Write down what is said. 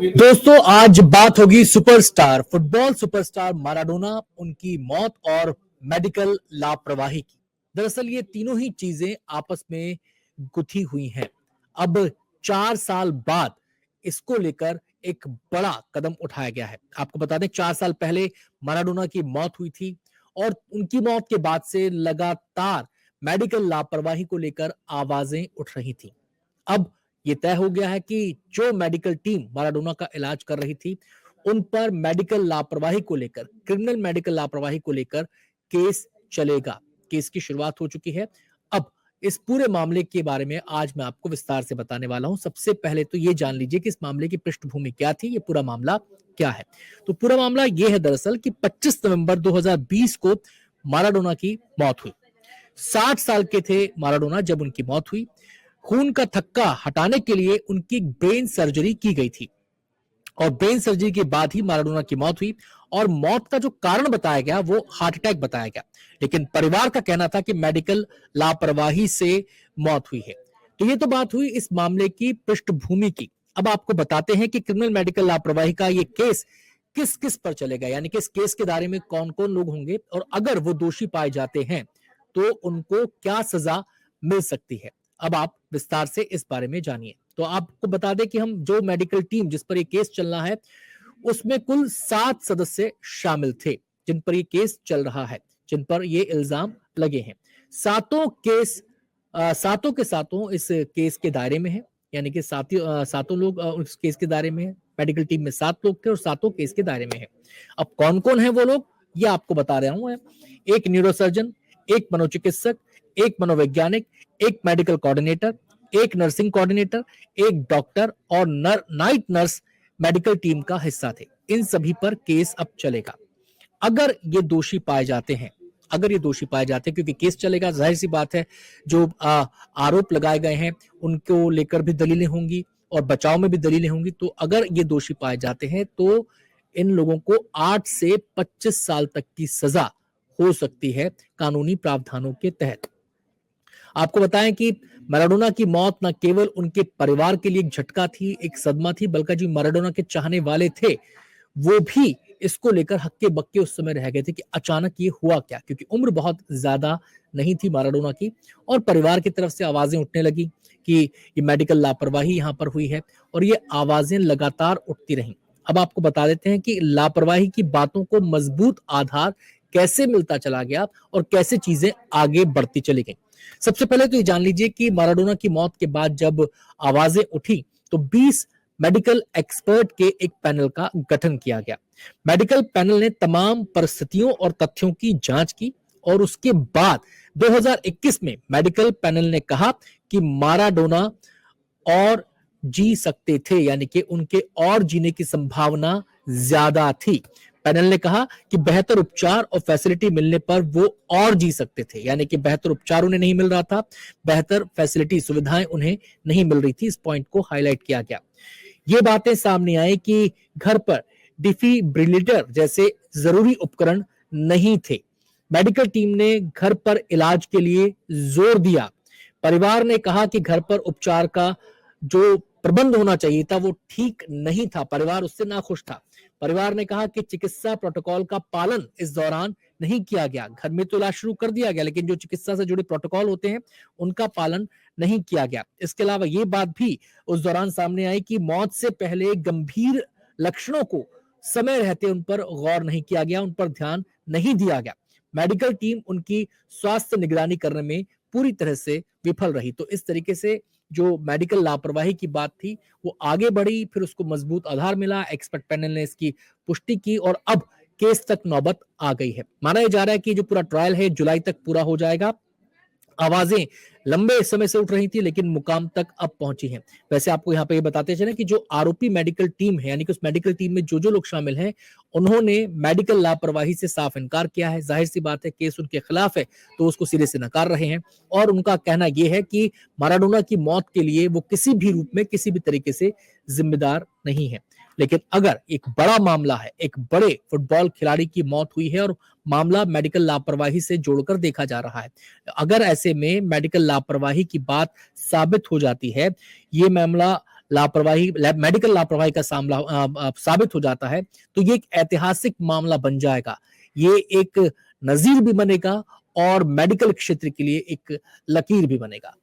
दोस्तों आज बात होगी सुपरस्टार फुटबॉल सुपरस्टार माराडोना, उनकी मौत और मेडिकल लापरवाही की। दरअसल ये तीनों ही चीजें आपस में गुथी हुई हैं। अब 4 साल बाद इसको लेकर एक बड़ा कदम उठाया गया है। आपको बता दें 4 साल पहले माराडोना की मौत हुई थी और उनकी मौत के बाद से लगातार मेडिकल लापरवाही को लेकर आवाजें उठ रही थी। अब ये तय हो गया है कि जो मेडिकल टीम माराडोना का इलाज कर रही थी उन पर मेडिकल लापरवाही को लेकर, क्रिमिनल मेडिकल लापरवाही को लेकर केस चलेगा। केस की शुरुआत हो चुकी है। अब इस पूरे मामले के बारे में आज मैं आपको विस्तार से बताने वाला हूं। सबसे पहले तो ये जान लीजिए कि इस मामले की पृष्ठभूमि क्या थी, ये पूरा मामला क्या है। तो पूरा मामला ये है दरअसल कि 25 नवंबर 2020 को माराडोना की मौत हुई। 60 साल के थे माराडोना जब उनकी मौत हुई। खून का थक्का हटाने के लिए उनकी ब्रेन सर्जरी की गई थी और ब्रेन सर्जरी के बाद ही माराडोना की मौत हुई और मौत का जो कारण बताया गया वो हार्ट अटैक बताया गया, लेकिन परिवार का कहना था कि मेडिकल लापरवाही से मौत हुई है। तो ये तो बात हुई इस मामले की पृष्ठभूमि की। अब आपको बताते हैं कि क्रिमिनल मेडिकल लापरवाही का ये केस किस किस पर चलेगा, यानी कि इस केस के दायरे में कौन कौन लोग होंगे और अगर वो दोषी पाए जाते हैं तो उनको क्या सजा मिल सकती है। अब आप विस्तार से इस बारे में जानिए। तो आपको बता दें कि हम जो मेडिकल टीम जिस पर ये केस चल रहा है उसमें कुल 7 सदस्य शामिल थे जिन पर ये केस चल रहा है, जिन पर ये इल्जाम लगे हैं। सातों के सातों इस केस के दायरे में है, यानी कि सातों लोग उस केस के दायरे में है। मेडिकल टीम में 7 लोग थे और सातों केस के दायरे में है। अब कौन कौन है वो लोग, ये आपको बता रहा हूं। एक न्यूरोसर्जन, एक मनोचिकित्सक, एक मनोवैज्ञानिक, एक मेडिकल कोऑर्डिनेटर, एक नर्सिंग कोऑर्डिनेटर, एक डॉक्टर और नाइट नर्स मेडिकल टीम का हिस्सा थे। इन सभी पर केस अब चलेगा। अगर ये दोषी पाए जाते हैं, क्योंकि केस चलेगा, जाहिर सी बात है जो आरोप लगाए गए हैं उनको लेकर भी दलीलें होंगी और बचाव में भी दलीलें होंगी। तो अगर ये दोषी पाए जाते हैं तो इन लोगों को 8 से 25 साल तक की सजा हो सकती है कानूनी प्रावधानों के तहत। आपको बताएं कि मैराडोना की मौत न केवल उनके परिवार के लिए एक झटका थी, एक सदमा थी, बल्कि जो मैराडोना के चाहने वाले थे वो भी इसको लेकर हक्के बक्के उस समय रह गए थे कि अचानक ये हुआ क्या, क्योंकि उम्र बहुत ज्यादा नहीं थी मैराडोना की और परिवार की तरफ से आवाजें उठने लगी कि ये मेडिकल लापरवाही यहाँ पर हुई है और ये आवाजें लगातार उठती रहीं। अब आपको बता देते हैं कि लापरवाही की बातों को मजबूत आधार कैसे मिलता चला गया और कैसे चीजें आगे बढ़ती चली गई। सबसे पहले तो ये जान लीजिए कि माराडोना की मौत के बाद जब आवाजें उठी तो 20 मेडिकल एक्सपर्ट के एक पैनल का गठन किया गया। मेडिकल पैनल ने तमाम परिस्थितियों और तथ्यों की जांच की और उसके बाद 2021 में मेडिकल पैनल ने कहा कि माराडोना और जी सकते थे, यानी कि उनके और जीने की संभावना ज्यादा थी। पैनल ने कहा कि बेहतर उपचार और फैसिलिटी मिलने पर वो और जी सकते थे, यानी कि बेहतर उपचार उन्हें नहीं मिल रहा था, बेहतर फैसिलिटी सुविधाएं उन्हें नहीं मिल रही थी। इस पॉइंट को हाईलाइट किया गया। ये बातें सामने आई कि घर पर डिफिब्रिलेटर जैसे जरूरी उपकरण नहीं थे। मेडिकल टीम ने घर पर इलाज के लिए जोर दिया। परिवार ने कहा कि घर पर उपचार का जो प्रबंध होना चाहिए था वो ठीक नहीं था। परिवार उससे नाखुश था। परिवार ने कहा कि चिकित्सा प्रोटोकॉल का पालन इस दौरान नहीं किया गया। घर में तो इलाज शुरू कर दिया गया, लेकिन जो चिकित्सा से जुड़े प्रोटोकॉल होते हैं उनका पालन नहीं किया गया। इसके अलावा ये बात भी उस दौरान सामने आई कि मौत से पहले गंभीर लक्षणों को समय रहते उन पर गौर नहीं किया गया, उन पर ध्यान नहीं दिया गया। मेडिकल टीम उनकी स्वास्थ्य निगरानी करने में पूरी तरह से विफल रही। तो इस तरीके से जो मेडिकल लापरवाही की बात थी वो आगे बढ़ी, फिर उसको मजबूत आधार मिला, एक्सपर्ट पैनल ने इसकी पुष्टि की और अब केस तक नौबत आ गई है। माना जा रहा है कि जो पूरा ट्रायल है जुलाई तक पूरा हो जाएगा। आवाजें लंबे समय से उठ रही थी लेकिन मुकाम तक अब पहुंची हैं। वैसे आपको यहाँ पे ये बताते चले कि जो आरोपी मेडिकल टीम है, यानी कि उस मेडिकल टीम में जो लोग शामिल हैं उन्होंने मेडिकल लापरवाही से साफ इनकार किया है। जाहिर सी बात है केस उनके खिलाफ है तो उसको सिरे से नकार रहे हैं और उनका कहना यह है कि माराडोना की मौत के लिए वो किसी भी रूप में किसी भी तरीके से जिम्मेदार नहीं है। लेकिन अगर एक बड़ा मामला है, एक बड़े फुटबॉल खिलाड़ी की मौत हुई है और मामला मेडिकल लापरवाही से जोड़कर देखा जा रहा है, अगर ऐसे में मेडिकल लापरवाही की बात साबित हो जाती है, ये मामला लापरवाही मेडिकल लापरवाही का साबित हो जाता है, तो ये एक ऐतिहासिक मामला बन जाएगा। ये एक नज़ीर भी बनेगा और मेडिकल क्षेत्र के लिए एक लकीर भी बनेगा।